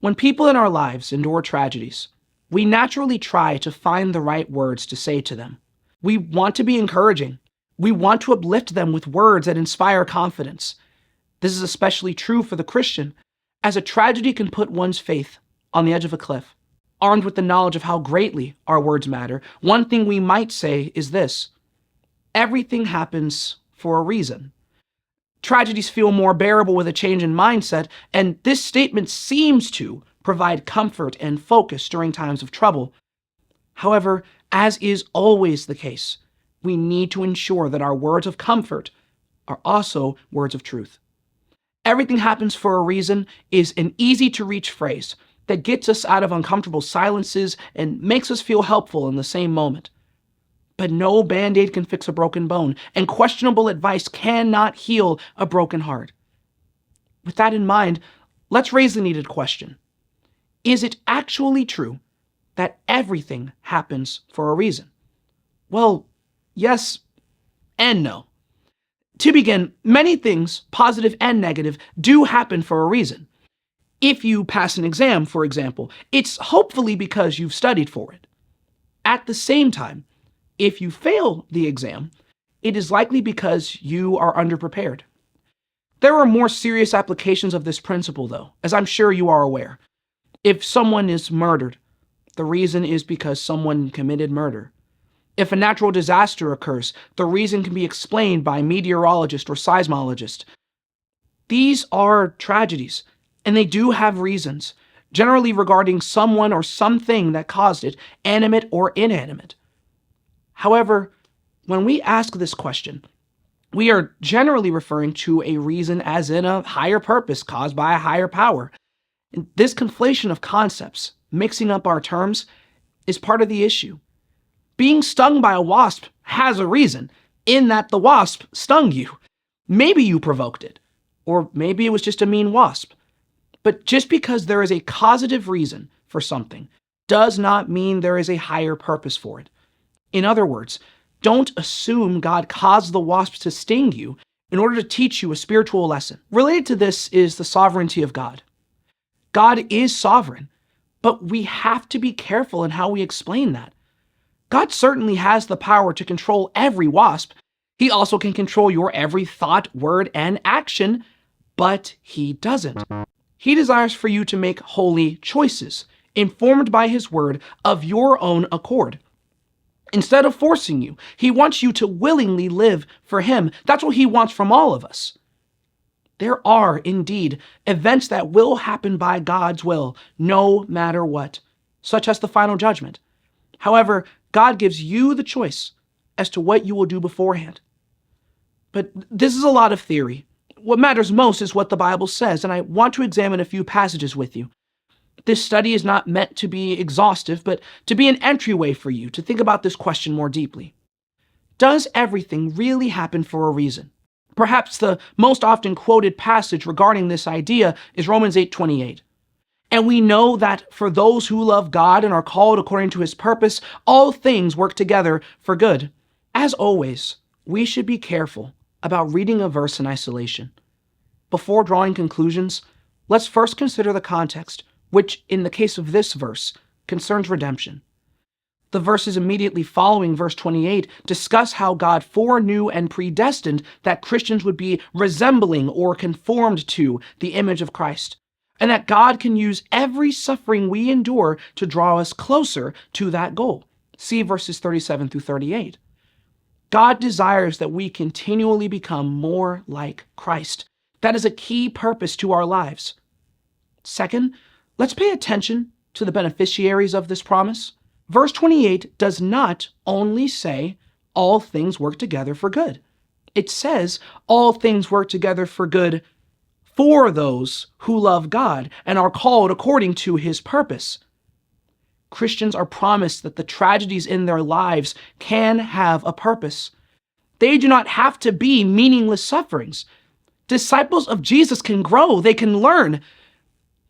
When people in our lives endure tragedies, we naturally try to find the right words to say to them. We want to be encouraging. We want to uplift them with words that inspire confidence. This is especially true for the Christian, as a tragedy can put one's faith on the edge of a cliff. Armed with the knowledge of how greatly our words matter, one thing we might say is this: everything happens for a reason. Tragedies feel more bearable with a change in mindset, and this statement seems to provide comfort and focus during times of trouble. However, as is always the case, we need to ensure that our words of comfort are also words of truth. Everything happens for a reason is an easy-to-reach phrase that gets us out of uncomfortable silences and makes us feel helpful in the same moment. But no Band-Aid can fix a broken bone, and questionable advice cannot heal a broken heart. With that in mind, let's raise the needed question. Is it actually true that everything happens for a reason? Well, yes and no. To begin, many things, positive and negative, do happen for a reason. If you pass an exam, for example, it's hopefully because you've studied for it. At the same time, if you fail the exam, it is likely because you are underprepared. There are more serious applications of this principle, though, as I'm sure you are aware. If someone is murdered, the reason is because someone committed murder. If a natural disaster occurs, the reason can be explained by a meteorologist or seismologist. These are tragedies, and they do have reasons, generally regarding someone or something that caused it, animate or inanimate. However, when we ask this question, we are generally referring to a reason as in a higher purpose caused by a higher power. And this conflation of concepts, mixing up our terms, is part of the issue. Being stung by a wasp has a reason, in that the wasp stung you. Maybe you provoked it, or maybe it was just a mean wasp. But just because there is a causative reason for something does not mean there is a higher purpose for it. In other words, don't assume God caused the wasp to sting you in order to teach you a spiritual lesson. Related to this is the sovereignty of God. God is sovereign, but we have to be careful in how we explain that. God certainly has the power to control every wasp. He also can control your every thought, word, and action, but he doesn't. He desires for you to make holy choices, informed by his word of your own accord. Instead of forcing you, he wants you to willingly live for him. That's what he wants from all of us. There are, indeed, events that will happen by God's will, no matter what, such as the final judgment. However, God gives you the choice as to what you will do beforehand. But this is a lot of theory. What matters most is what the Bible says, and I want to examine a few passages with you. This study is not meant to be exhaustive, but to be an entryway for you to think about this question more deeply. Does everything really happen for a reason? Perhaps the most often quoted passage regarding this idea is Romans 8:28. And we know that for those who love God and are called according to his purpose, all things work together for good. As always, we should be careful about reading a verse in isolation. Before drawing conclusions, let's first consider the context, which, in the case of this verse, concerns redemption. The verses immediately following verse 28 discuss how God foreknew and predestined that Christians would be resembling or conformed to the image of Christ, and that God can use every suffering we endure to draw us closer to that goal. See verses 37 through 38. God desires that we continually become more like Christ. That is a key purpose to our lives. Second, let's pay attention to the beneficiaries of this promise. Verse 28 does not only say all things work together for good. It says all things work together for good for those who love God and are called according to his purpose. Christians are promised that the tragedies in their lives can have a purpose. They do not have to be meaningless sufferings. Disciples of Jesus can grow, they can learn.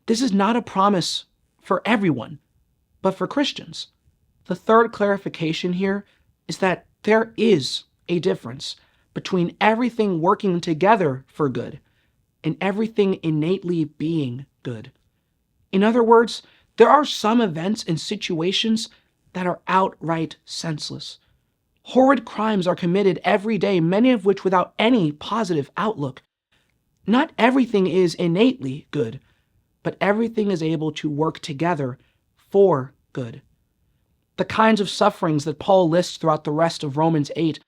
This is not a promise for everyone, but for Christians. The third clarification here is that there is a difference between everything working together for good and everything innately being good. In other words, there are some events and situations that are outright senseless. Horrid crimes are committed every day, many of which without any positive outlook. Not everything is innately good, but everything is able to work together for good. The kinds of sufferings that Paul lists throughout the rest of Romans 8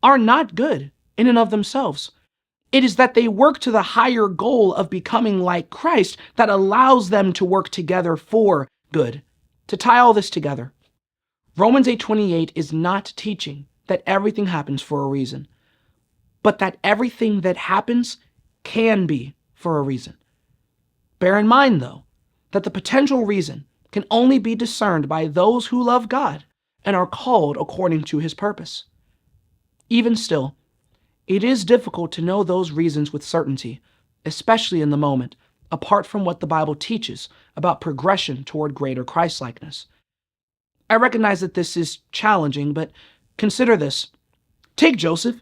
are not good in and of themselves. It is that they work to the higher goal of becoming like Christ that allows them to work together for good. To tie all this together, Romans 8:28 is not teaching that everything happens for a reason, but that everything that happens can be for a reason. Bear in mind, though, that the potential reason can only be discerned by those who love God and are called according to his purpose. Even still, it is difficult to know those reasons with certainty, especially in the moment, apart from what the Bible teaches about progression toward greater Christ-likeness. I recognize that this is challenging, but consider this. Take Joseph,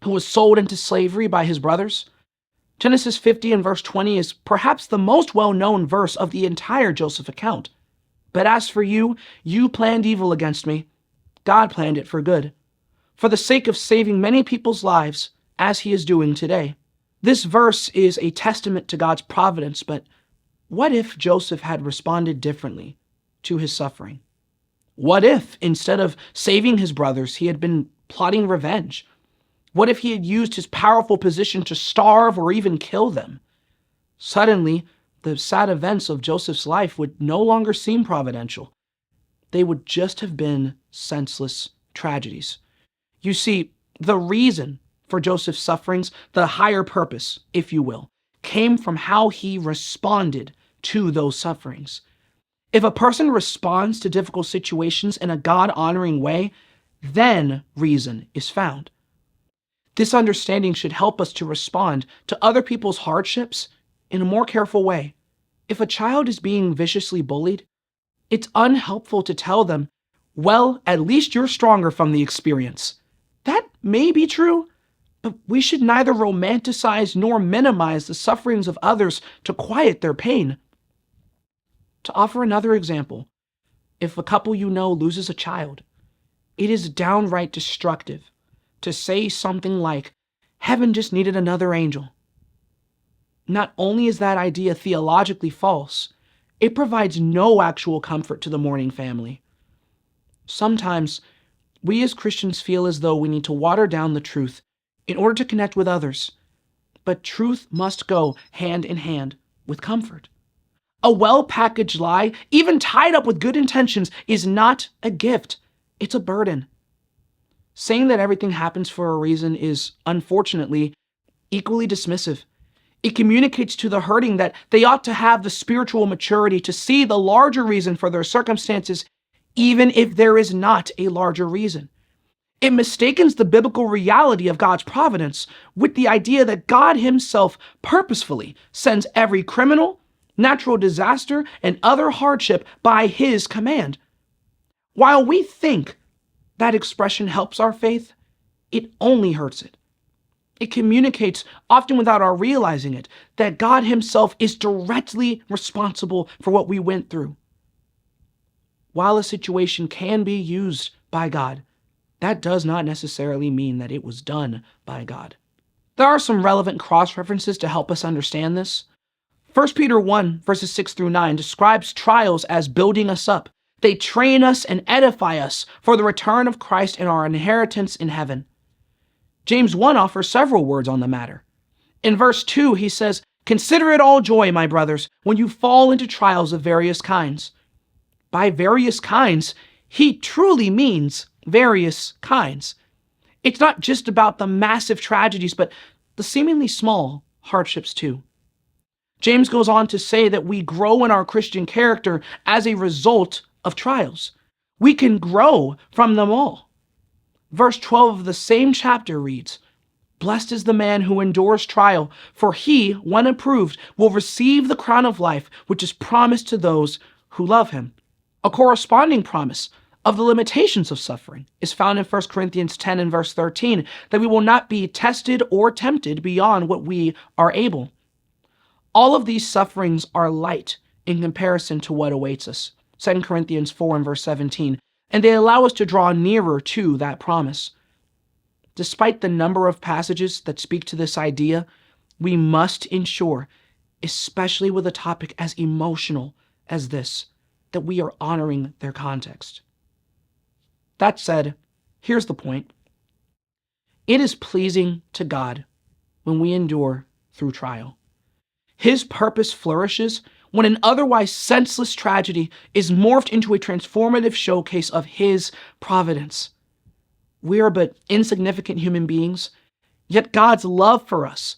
who was sold into slavery by his brothers. Genesis 50 and verse 20 is perhaps the most well-known verse of the entire Joseph account. But as for you, you planned evil against me. God planned it for good, for the sake of saving many people's lives, as he is doing today. This verse is a testament to God's providence, but what if Joseph had responded differently to his suffering? What if, instead of saving his brothers, he had been plotting revenge? What if he had used his powerful position to starve or even kill them? Suddenly, the sad events of Joseph's life would no longer seem providential. They would just have been senseless tragedies. You see, the reason for Joseph's sufferings, the higher purpose, if you will, came from how he responded to those sufferings. If a person responds to difficult situations in a God-honoring way, then reason is found. This understanding should help us to respond to other people's hardships in a more careful way. If a child is being viciously bullied, it's unhelpful to tell them, well, at least you're stronger from the experience. That may be true, but we should neither romanticize nor minimize the sufferings of others to quiet their pain. To offer another example, if a couple you know loses a child, it is downright destructive to say something like, heaven just needed another angel. Not only is that idea theologically false, it provides no actual comfort to the mourning family. Sometimes, we as Christians feel as though we need to water down the truth in order to connect with others, but truth must go hand in hand with comfort. A well-packaged lie, even tied up with good intentions, is not a gift. It's a burden. Saying that everything happens for a reason is, unfortunately, equally dismissive. It communicates to the hurting that they ought to have the spiritual maturity to see the larger reason for their circumstances, even if there is not a larger reason. It mistakes the biblical reality of God's providence with the idea that God himself purposefully sends every criminal, natural disaster, and other hardship by his command. While we think that expression helps our faith, it only hurts it. It communicates, often without our realizing it, that God himself is directly responsible for what we went through. While a situation can be used by God, that does not necessarily mean that it was done by God. There are some relevant cross-references to help us understand this. 1 Peter 1, verses 6 through 9 describes trials as building us up. They train us and edify us for the return of Christ and our inheritance in heaven. James 1 offers several words on the matter. In verse 2, he says, "Consider it all joy, my brothers, when you fall into trials of various kinds." By various kinds, he truly means various kinds. It's not just about the massive tragedies, but the seemingly small hardships too. James goes on to say that we grow in our Christian character as a result of trials. We can grow from them all. Verse 12 of the same chapter reads, "Blessed is the man who endures trial, for he, when approved, will receive the crown of life, which is promised to those who love him." A corresponding promise of the limitations of suffering is found in 1 Corinthians 10 and verse 13, that we will not be tested or tempted beyond what we are able. All of these sufferings are light in comparison to what awaits us. 2 Corinthians 4 and verse 17. And they allow us to draw nearer to that promise. Despite the number of passages that speak to this idea, we must ensure, especially with a topic as emotional as this, that we are honoring their context. That said, here's the point. It is pleasing to God when we endure through trial. His purpose flourishes when an otherwise senseless tragedy is morphed into a transformative showcase of His providence. We are but insignificant human beings, yet God's love for us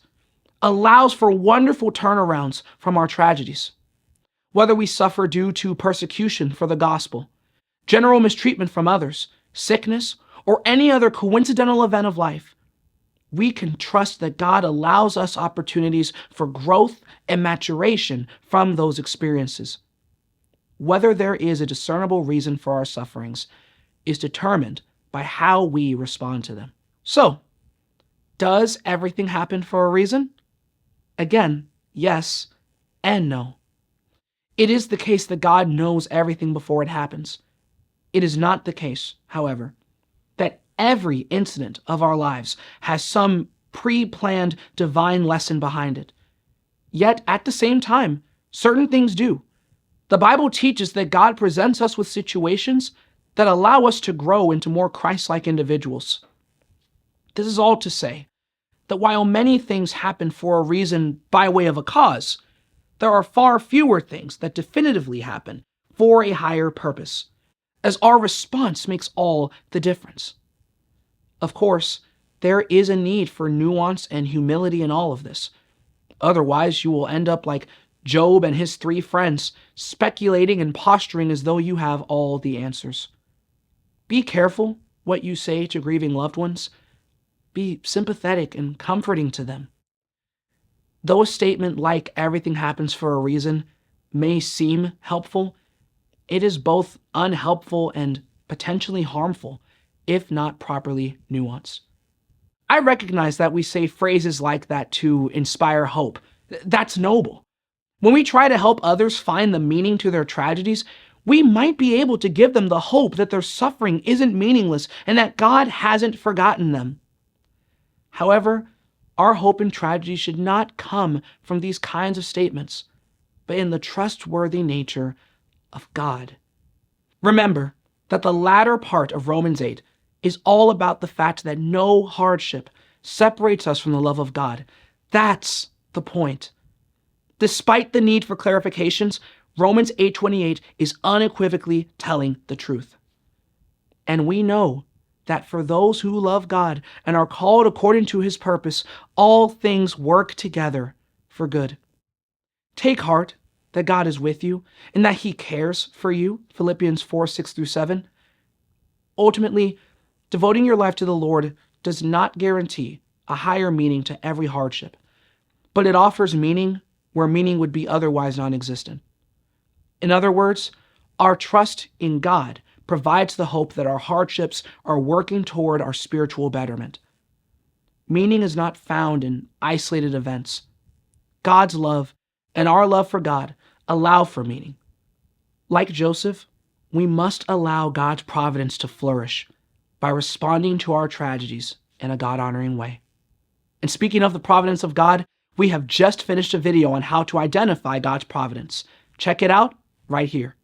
allows for wonderful turnarounds from our tragedies. Whether we suffer due to persecution for the gospel, general mistreatment from others, sickness, or any other coincidental event of life, we can trust that God allows us opportunities for growth and maturation from those experiences. Whether there is a discernible reason for our sufferings is determined by how we respond to them. So, does everything happen for a reason? Again, yes and no. It is the case that God knows everything before it happens. It is not the case, however, that every incident of our lives has some pre-planned divine lesson behind it. Yet, at the same time, certain things do. The Bible teaches that God presents us with situations that allow us to grow into more Christ-like individuals. This is all to say that while many things happen for a reason by way of a cause, there are far fewer things that definitively happen for a higher purpose, as our response makes all the difference. Of course, there is a need for nuance and humility in all of this. Otherwise, you will end up like Job and his 3 friends, speculating and posturing as though you have all the answers. Be careful what you say to grieving loved ones. Be sympathetic and comforting to them. Though a statement like everything happens for a reason may seem helpful, it is both unhelpful and potentially harmful if not properly nuanced. I recognize that we say phrases like that to inspire hope. That's noble. When we try to help others find the meaning to their tragedies, we might be able to give them the hope that their suffering isn't meaningless and that God hasn't forgotten them. However, our hope in tragedy should not come from these kinds of statements, but in the trustworthy nature of God. Remember that the latter part of Romans 8 is all about the fact that no hardship separates us from the love of God. That's the point. Despite the need for clarifications, Romans 8:28 is unequivocally telling the truth. And we know that for those who love God and are called according to His purpose, all things work together for good. Take heart that God is with you and that He cares for you, Philippians 4:6-7. Ultimately, devoting your life to the Lord does not guarantee a higher meaning to every hardship, but it offers meaning where meaning would be otherwise non-existent. In other words, our trust in God provides the hope that our hardships are working toward our spiritual betterment. Meaning is not found in isolated events. God's love and our love for God allow for meaning. Like Joseph, we must allow God's providence to flourish by responding to our tragedies in a God-honoring way. And speaking of the providence of God, we have just finished a video on how to identify God's providence. Check it out right here.